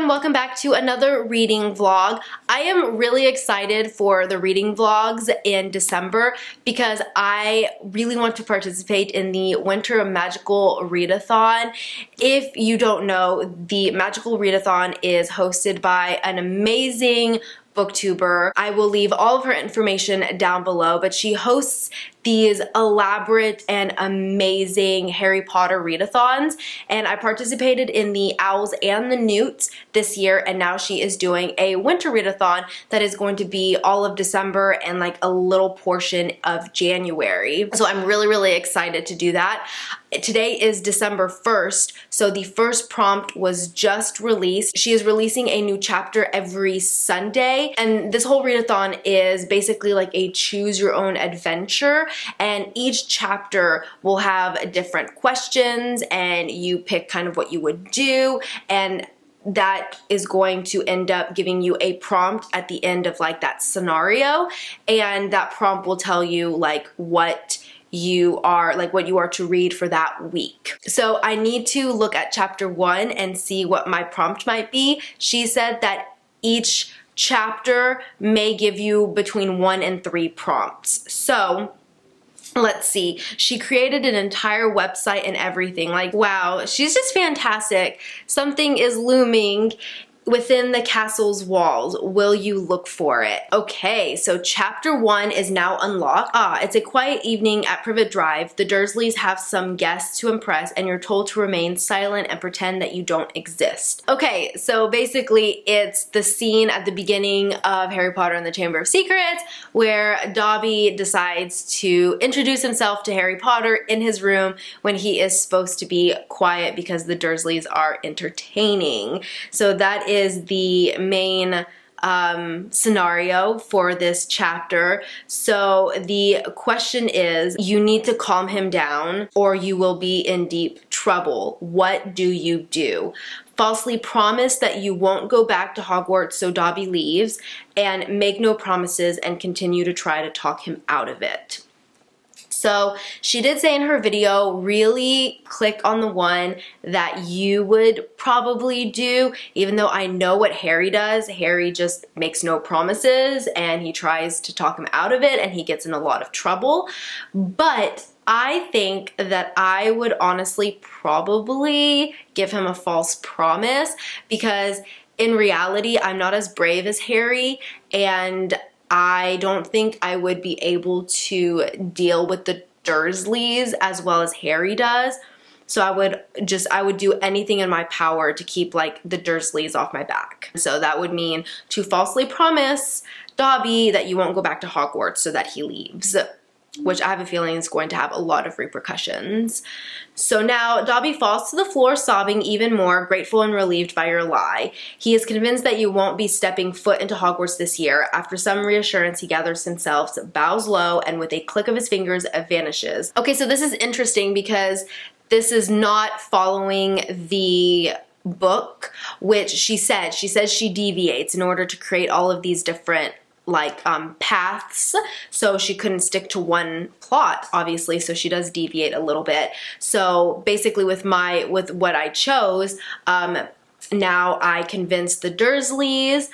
everyone, welcome back to another reading vlog. I am really excited for the reading vlogs in December because I really want to participate in the Winter Magical Readathon. If you don't know, the Magical Readathon is hosted by an amazing booktuber. I will leave all of her information down below, but she hosts these elaborate and amazing Harry Potter readathons, and I participated in the Owls and the Newts this year, and now she is doing a winter readathon that is going to be all of December and like a little portion of January. So I'm really excited to do that. Today is December 1st, so the first prompt was just released. She is releasing a new chapter every Sunday, and this whole readathon is basically like a choose your own adventure, and each chapter will have different questions and you pick kind of what you would do, and that is going to end up giving you a prompt at the end of like that scenario, and that prompt will tell you like what you are to read for that week. So I need to look at chapter 1 and see what my prompt might be. She said that each chapter may give you between 1 and 3 prompts. So let's see. She created an entire website and everything. Like, wow, she's just fantastic. Something is looming within the castle's walls. Will you look for it? Okay, so chapter 1 is now unlocked. It's a quiet evening at Privet Drive. The Dursleys have some guests to impress, and you're told to remain silent and pretend that you don't exist. Okay, so basically it's the scene at the beginning of Harry Potter and the Chamber of Secrets where Dobby decides to introduce himself to Harry Potter in his room when he is supposed to be quiet because the Dursleys are entertaining. So that is the main scenario for this chapter. So the question is, you need to calm him down or you will be in deep trouble. What do you do? Falsely promise that you won't go back to Hogwarts so Dobby leaves, and make no promises and continue to try to talk him out of it. So she did say in her video, really click on the one that you would probably do, even though I know what Harry does. Harry just makes no promises and he tries to talk him out of it and he gets in a lot of trouble. But I think that I would honestly probably give him a false promise, because in reality, I'm not as brave as Harry, and I don't think I would be able to deal with the Dursleys as well as Harry does. So I would do anything in my power to keep like the Dursleys off my back. So that would mean to falsely promise Dobby that you won't go back to Hogwarts so that he leaves, which I have a feeling is going to have a lot of repercussions. So now Dobby falls to the floor sobbing even more, grateful and relieved by your lie. He is convinced that you won't be stepping foot into Hogwarts this year. After some reassurance, he gathers himself, bows low, and with a click of his fingers, vanishes. Okay, so this is interesting because this is not following the book, which she says she deviates in order to create all of these different paths, so she couldn't stick to one plot, obviously, so she does deviate a little bit. So basically with what I chose, now I convinced the Dursleys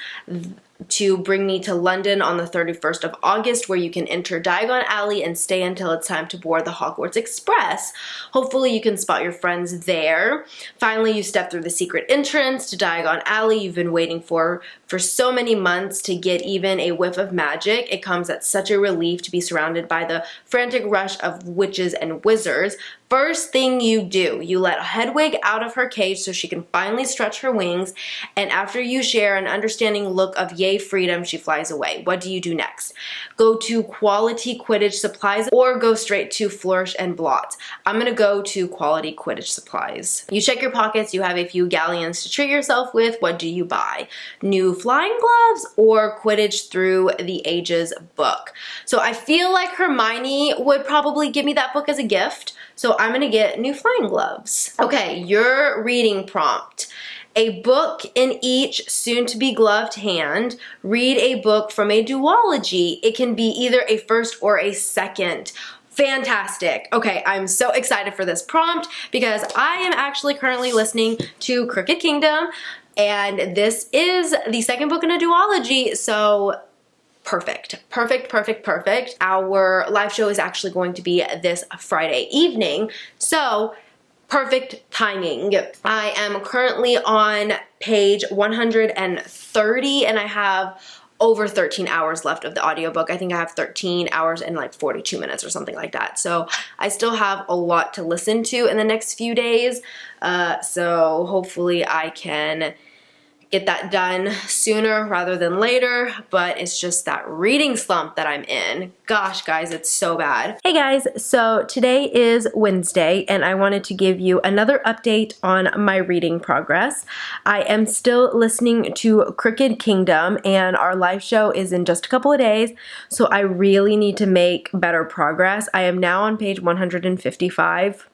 to bring me to London on the 31st of August, where you can enter Diagon Alley and stay until it's time to board the Hogwarts Express. Hopefully you can spot your friends there. Finally, you step through the secret entrance to Diagon Alley you've been waiting for so many months to get even a whiff of magic. It comes at such a relief to be surrounded by the frantic rush of witches and wizards. First thing you do, you let Hedwig out of her cage so she can finally stretch her wings, and after you share an understanding look of yay freedom, she flies away. What do you do next? Go to Quality Quidditch Supplies or go straight to Flourish and Blot? I'm gonna go to Quality Quidditch Supplies. You check your pockets, you have a few galleons to treat yourself with. What do you buy? New flying gloves or Quidditch Through the Ages book? So I feel like Hermione would probably give me that book as a gift, so I'm gonna get new flying gloves. Okay, your reading prompt. A book in each soon-to-be gloved hand. Read a book from a duology. It can be either a first or a second. Fantastic. Okay, I'm so excited for this prompt because I am actually currently listening to Crooked Kingdom. and this is the second book in a duology, so perfect. Our live show is actually going to be this Friday evening, so perfect timing. I am currently on page 130 and I have over 13 hours left of the audiobook. I think I have 13 hours and like 42 minutes or something like that. So I still have a lot to listen to in the next few days. So hopefully I can get that done sooner rather than later, but it's just that reading slump that I'm in. Gosh, guys, it's so bad. Hey guys, so today is Wednesday and I wanted to give you another update on my reading progress. I am still listening to Crooked Kingdom and our live show is in just a couple of days, so I really need to make better progress. I am now on page 155.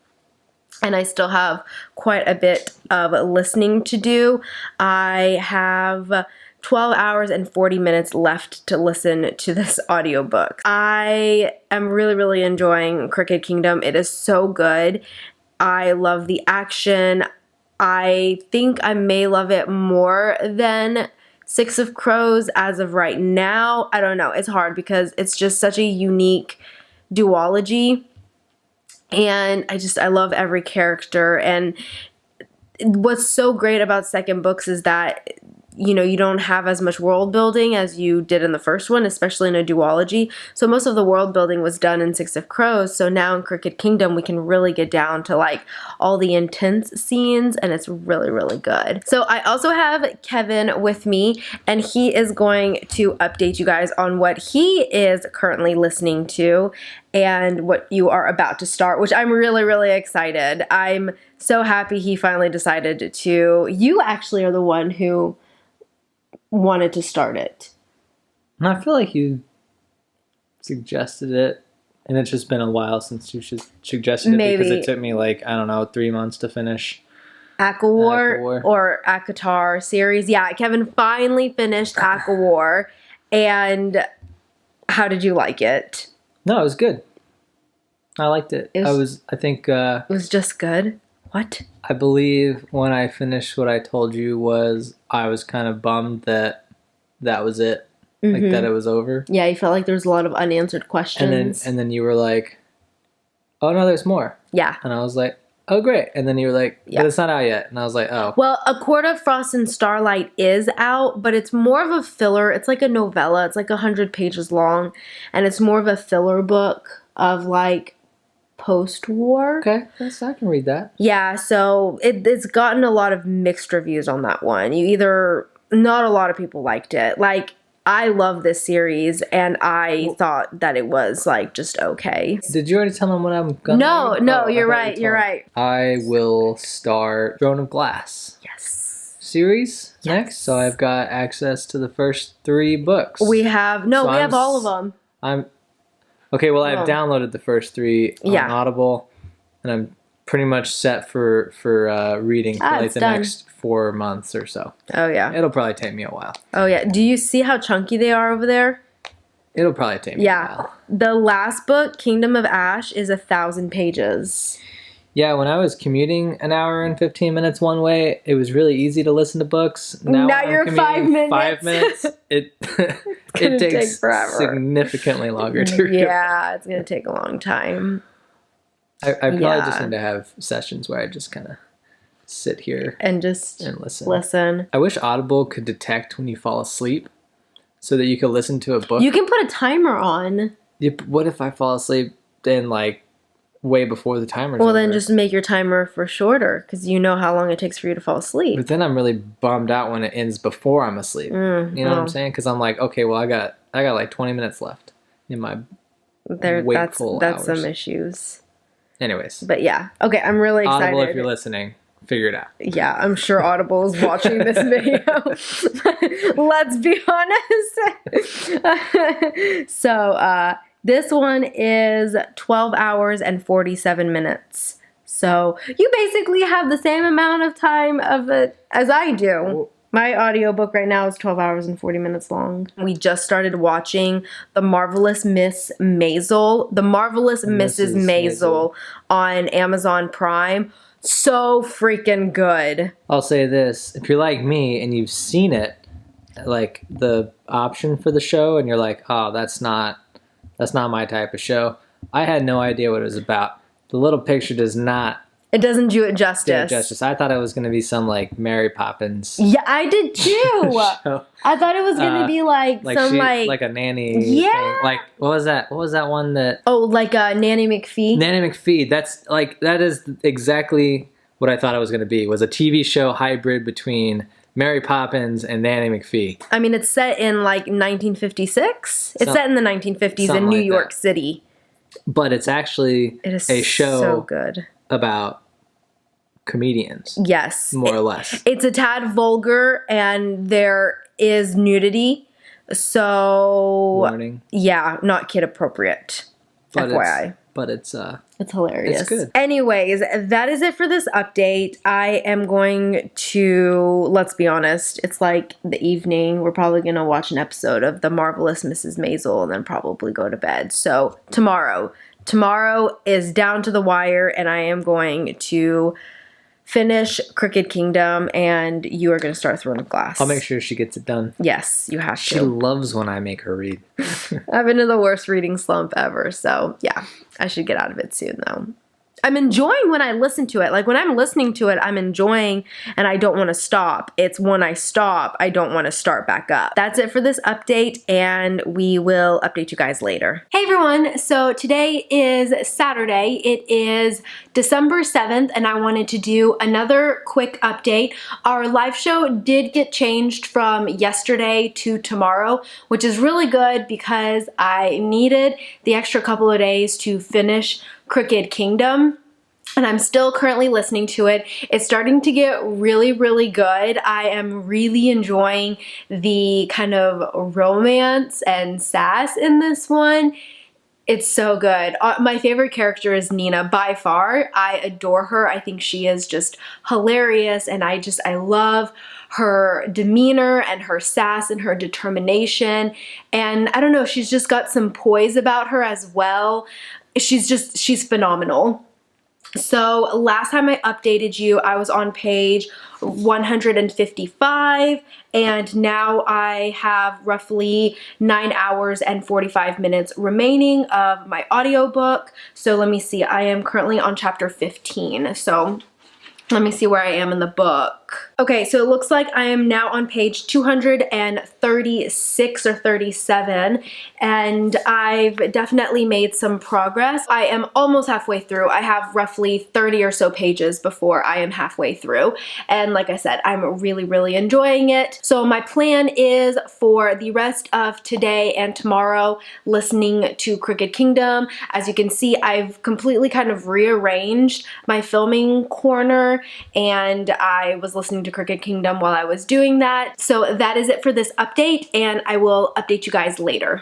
And I still have quite a bit of listening to do. I have 12 hours and 40 minutes left to listen to this audiobook. I am really enjoying Crooked Kingdom. It is so good. I love the action. I think I may love it more than Six of Crows as of right now. I don't know. It's hard because it's just such a unique duology. And I love every character, and what's so great about second books is that, you know, you don't have as much world building as you did in the first one, especially in a duology. So most of the world building was done in Six of Crows. So now in Crooked Kingdom, we can really get down to like all the intense scenes, and it's really good. So I also have Kevin with me, and he is going to update you guys on what he is currently listening to and what you are about to start, which I'm really excited. I'm so happy he finally decided to. You actually are the one who wanted to start it. And I feel like you suggested it, and it's just been a while since you suggested it. Maybe. Because it took me like, I don't know, 3 months to finish ACOWAR or ACOTAR series. Yeah, Kevin finally finished ACOWAR. And how did you like it? No, it was good. I liked it. It was just good? What? I believe when I finished what I told you was I was kind of bummed that was it. Like that it was over. Yeah, you felt like there was a lot of unanswered questions. And then you were like, oh no, there's more. Yeah. And I was like, oh great. And then you were like, but it's not out yet. And I was like, oh. Well, A Court of Frost and Starlight is out, but it's more of a filler. It's like a novella. It's like 100 pages long. And it's more of a filler book of like post-war. Okay, yes, I can read that. Yeah, so it's gotten a lot of mixed reviews on that one. Not a lot of people liked it. Like, I love this series, and I thought that it was like just okay. Did you already tell them what I'm gonna read? No, you're right. I will start Throne of Glass. Yes. Series next, so I've got access to the first 3 books. We have all of them. I've downloaded the first 3 on Audible, and I'm pretty much set for reading for like the next 4 months or so. Oh yeah. It'll probably take me a while. Oh yeah. Do you see how chunky they are over there? It'll probably take me a while. The last book, Kingdom of Ash, is 1,000 pages. Yeah, when I was commuting an hour and 15 minutes one way, it was really easy to listen to books. Now you're 5 minutes. 5 minutes. It takes significantly longer to read. Yeah, it's going to take a long time. I probably just need to have sessions where I just kind of sit here and listen. I wish Audible could detect when you fall asleep so that you could listen to a book. You can put a timer on. What if I fall asleep then like way before the timer's over? Well, then just make your timer for shorter because you know how long it takes for you to fall asleep. But then I'm really bummed out when it ends before I'm asleep. You know what I'm saying? Because I'm like, okay, well, I got like 20 minutes left in my wakeful that's hours. some issues. Anyways. But yeah. Okay, I'm really excited. Audible, if you're listening, figure it out. Yeah, I'm sure Audible is watching this video. Let's be honest. So, this one is 12 hours and 47 minutes. So you basically have the same amount of time of it as I do. My audiobook right now is 12 hours and 40 minutes long. We just started watching The Marvelous Miss Maisel. The Marvelous Mrs. Maisel on Amazon Prime. So freaking good. I'll say this. If you're like me and you've seen it, like the option for the show, and you're like, oh, that's not my type of show. I had no idea what it was about. The little picture does not. It doesn't do it justice. I thought it was going to be some like Mary Poppins. Yeah, I did too. show. I thought it was going to be like some like a nanny. Yeah. Thing. Like what was that? What was that one that? Oh, like a Nanny McPhee. Nanny McPhee. That is exactly what I thought it was going to be. Was a TV show hybrid between Mary Poppins and Nanny McPhee. I mean, it's set in like 1956. It's set in the 1950s in New York City. But it's actually a show so good about comedians. Yes. More or less. It's a tad vulgar and there is nudity. So warning. Yeah, not kid appropriate. But FYI. It's hilarious. It's good. Anyways, that is it for this update. I am going to, let's be honest, it's like the evening. We're probably going to watch an episode of The Marvelous Mrs. Maisel and then probably go to bed. So tomorrow is down to the wire and I am going to finish Crooked Kingdom and you are going to start Throne of Glass. I'll make sure she gets it done. Yes, you have to. She loves when I make her read. I've been in the worst reading slump ever, so yeah, I should get out of it soon though. I'm enjoying when I listen to it. Like when I'm listening to it, I'm enjoying and I don't want to stop. It's when I stop, I don't want to start back up. That's it for this update and we will update you guys later. Hey everyone, so today is Saturday. It is December 7th and I wanted to do another quick update. Our live show did get changed from yesterday to tomorrow, which is really good because I needed the extra couple of days to finish Crooked Kingdom. And I'm still currently listening to it. It's starting to get really, really good. I am really enjoying the kind of romance and sass in this one. It's so good. My favorite character is Nina by far. I adore her. I think she is just hilarious and I love her demeanor and her sass and her determination. And I don't know, she's just got some poise about her as well. She's phenomenal. So last time I updated you, I was on page 155 and now I have roughly 9 hours and 45 minutes remaining of my audiobook. So let me see, I am currently on chapter 15. So let me see where I am in the book. Okay, so it looks like I am now on page 236 or 37, and I've definitely made some progress. I am almost halfway through. I have roughly 30 or so pages before I am halfway through, and like I said, I'm really, really enjoying it. So my plan is for the rest of today and tomorrow listening to Crooked Kingdom. As you can see, I've completely kind of rearranged my filming corner, and I was listening to Crooked Kingdom while I was doing that. So that is it for this update, and I will update you guys later.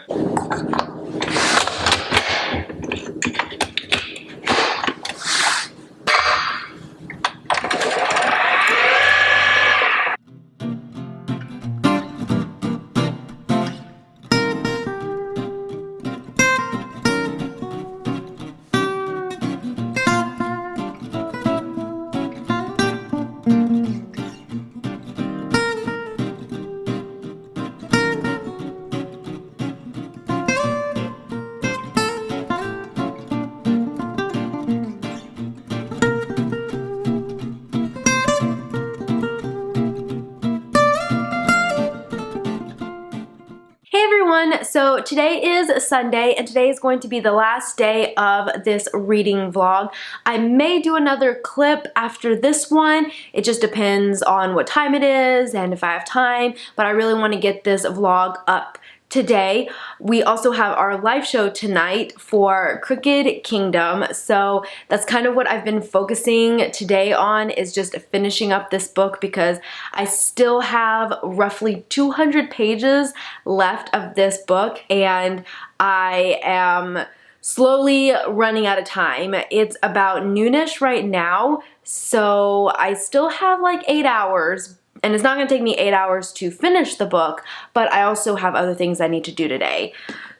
So today is Sunday and today is going to be the last day of this reading vlog. I may do another clip after this one. It just depends on what time it is and if I have time, but I really want to get this vlog up today. We also have our live show tonight for Crooked Kingdom, so that's kind of what I've been focusing today on, is just finishing up this book because I still have roughly 200 pages left of this book and I am slowly running out of time. It's about noonish right now, so I still have like 8 hours And it's not going to take me 8 hours to finish the book, but I also have other things I need to do today.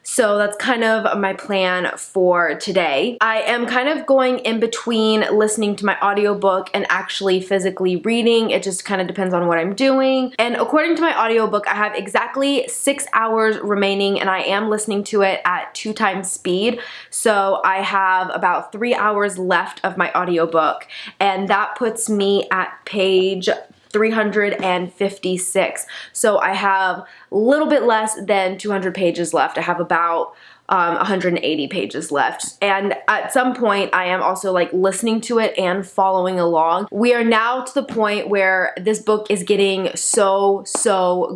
So that's kind of my plan for today. I am kind of going in between listening to my audiobook and actually physically reading. It just kind of depends on what I'm doing. And according to my audiobook, I have exactly 6 hours remaining, and I am listening to it at 2 times speed. So I have about 3 hours left of my audiobook, and that puts me at page 356. So I have a little bit less than 200 pages left. I have about 180 pages left. And at some point, I am also like listening to it and following along. We are now to the point where this book is getting so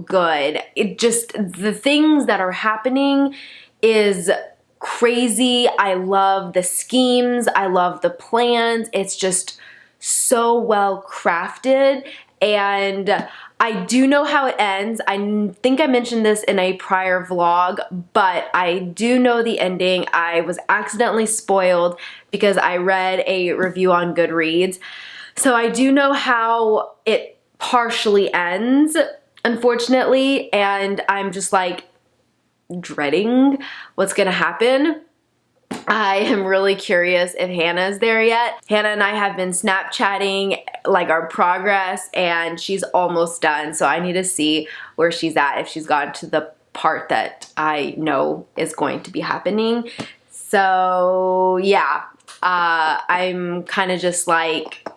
good. It just, the things that are happening is crazy. I love the schemes. I love the plans. It's just so well crafted. And I do know how it ends. I think I mentioned this in a prior vlog, but I do know the ending. I was accidentally spoiled because I read a review on Goodreads. So I do know how it partially ends, unfortunately, and I'm just like dreading what's gonna happen. I am really curious if Hannah's there yet. Hannah and I have been Snapchatting like our progress, and she's almost done, so I need to see where she's at, if she's gotten to the part that I know is going to be happening. So yeah, I'm kind of just like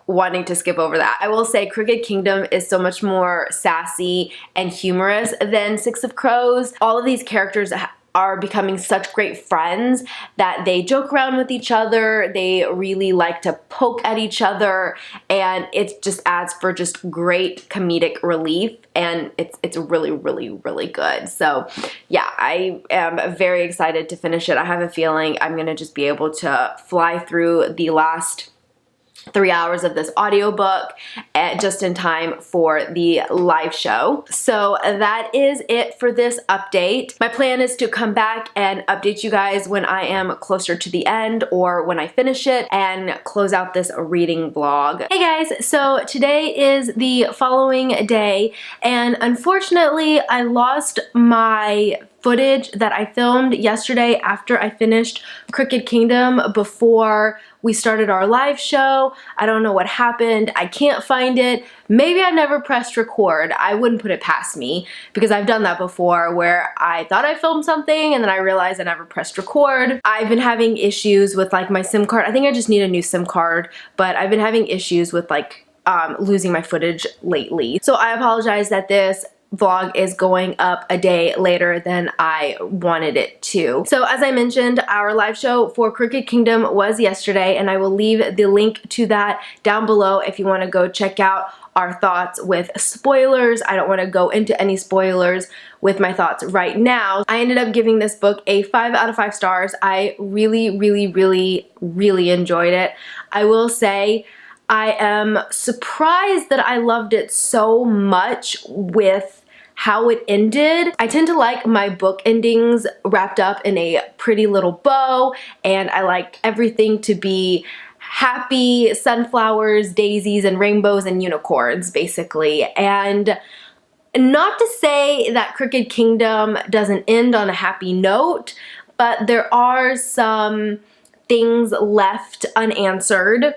wanting to skip over that. I will say Crooked Kingdom is so much more sassy and humorous than Six of Crows. All of these characters are becoming such great friends that they joke around with each other, they really like to poke at each other, and it just adds for just great comedic relief, and it's really good. So yeah, I am very excited to finish it. I have a feeling I'm gonna just be able to fly through the last 3 hours of this audiobook just in time for the live show. So that is it for this update. My plan is to come back and update you guys when I am closer to the end or when I finish it and close out this reading vlog. Hey guys, so today is the following day, and unfortunately I lost my footage that I filmed yesterday after I finished Crooked Kingdom before we started our live show. I don't know what happened. I can't find it. Maybe I never pressed record. I wouldn't put it past me because I've done that before where I thought I filmed something and then I realized I never pressed record. I've been having issues with like my SIM card. I think I just need a new SIM card, but I've been having issues with like losing my footage lately. So I apologize that this vlog is going up a day later than I wanted it to. So as I mentioned, our live show for Crooked Kingdom was yesterday, and I will leave the link to that down below if you want to go check out our thoughts with spoilers. I don't want to go into any spoilers with my thoughts right now. I ended up giving this book a 5 out of 5 stars. I really enjoyed it. I will say I am surprised that I loved it so much with how it ended. I tend to like my book endings wrapped up in a pretty little bow, and I like everything to be happy, sunflowers, daisies, and rainbows and unicorns, basically. And not to say that Crooked Kingdom doesn't end on a happy note, but there are some things left unanswered.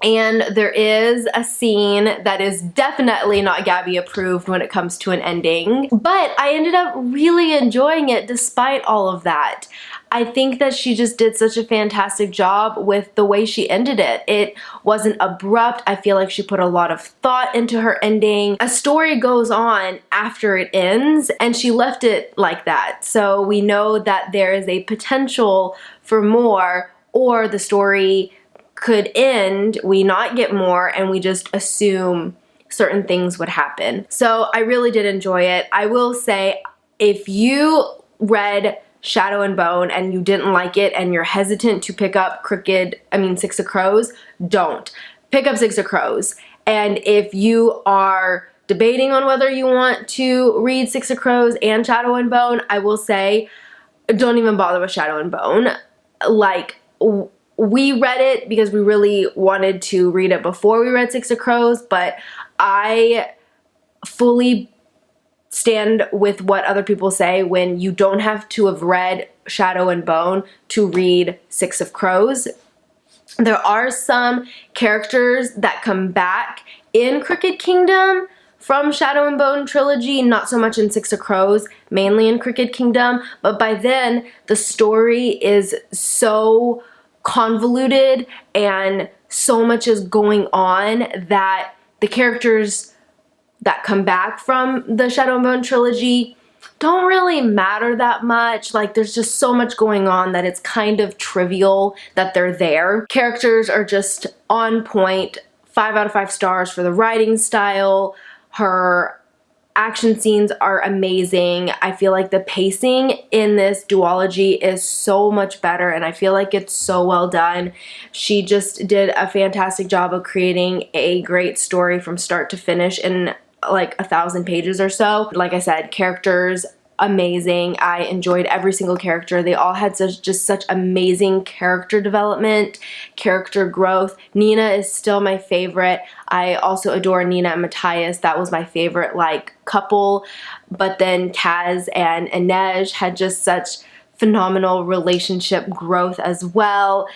And there is a scene that is definitely not Gabby approved when it comes to an ending. But I ended up really enjoying it despite all of that. I think that she just did such a fantastic job with the way she ended it. It wasn't abrupt. I feel like she put a lot of thought into her ending. A story goes on after it ends, and she left it like that. So we know that there is a potential for more, or the story could end, we not get more, and we just assume certain things would happen. So I really did enjoy it. I will say, if you read Shadow and Bone and you didn't like it and you're hesitant to pick up Six of Crows, don't. Pick up Six of Crows. And if you are debating on whether you want to read Six of Crows and Shadow and Bone, I will say, don't even bother with Shadow and Bone. Like, we read it because we really wanted to read it before we read Six of Crows, but I fully stand with what other people say when you don't have to have read Shadow and Bone to read Six of Crows. There are some characters that come back in Crooked Kingdom from Shadow and Bone trilogy, not so much in Six of Crows, mainly in Crooked Kingdom, but by then the story is so convoluted and so much is going on that the characters that come back from the Shadow and Bone trilogy don't really matter that much. Like, there's just so much going on that it's kind of trivial that they're there. Characters are just on point, 5 out of 5 stars for the writing style. Her action scenes are amazing. I feel like the pacing in this duology is so much better, and I feel like it's so well done. She just did a fantastic job of creating a great story from start to finish in like 1,000 pages or so. Like I said, characters amazing. I enjoyed every single character. They all had such amazing character development, character growth. Nina is still my favorite. I also adore Nina and Matthias. That was my favorite like couple. But then Kaz and Inej had just such phenomenal relationship growth as well.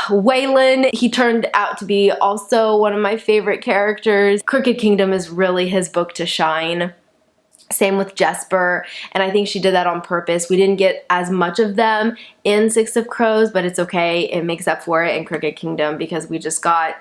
Waylon, he turned out to be also one of my favorite characters. Crooked Kingdom is really his book to shine. Same with Jesper, and I think she did that on purpose. We didn't get as much of them in Six of Crows, but it's okay. It makes up for it in Crooked Kingdom because we just got,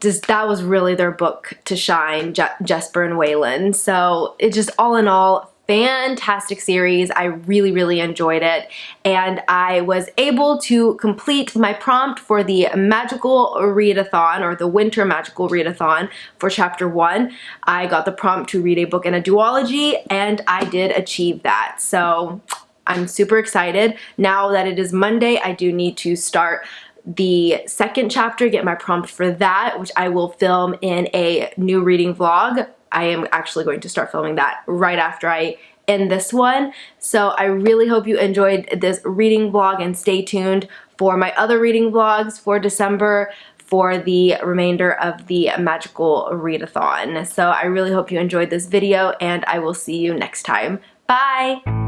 that was really their book to shine, Jesper and Waylon. So it just all in all, fantastic series. I really enjoyed it, and I was able to complete my prompt for the magical readathon, or the winter magical readathon, for chapter 1. I got the prompt to read a book in a duology, and I did achieve that. So I'm super excited. Now that it is Monday, I do need to start the second chapter, get my prompt for that, which I will film in a new reading vlog. I am actually going to start filming that right after I end this one. So I really hope you enjoyed this reading vlog, and stay tuned for my other reading vlogs for December for the remainder of the magical readathon. So I really hope you enjoyed this video, and I will see you next time. Bye!